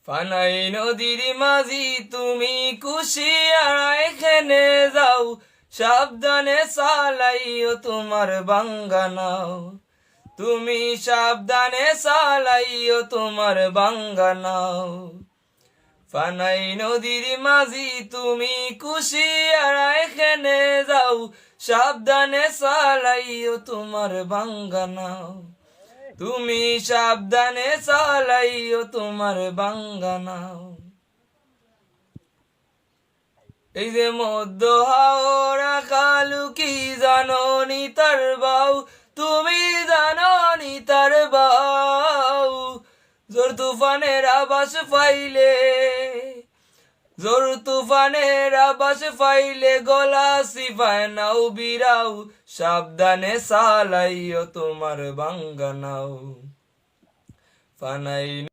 ফানাই নদীর মাঝি তুমি কুশিয়ারা এখানে যাও, সাবধানে চালাইও তোমার বাঙ্গা নাও। তুমি সাবধানে চালাইও তোমার বাঙ্গা নাও। ফানাই নদীর মাঝি তুমি কুশিয়ারা এখানে যাও, সাবধানে চালাইও তোমার বাঙ্গা নাও। তুমি সাবধানে চালাইও তোমার বাঙ্গা নাও। এই যে মধ্য হাওড়া কালু কি জানো নি তার বাউ, তুমি জানো নি তার বাউ। জোর তুফানের আবাস পাইলে, জোর তুফানের আবাস পাইলে গলা সিপায় নাও বিরাও, সাবধানে চালাইও তোমার বাঙ্গা নাও। ফানাই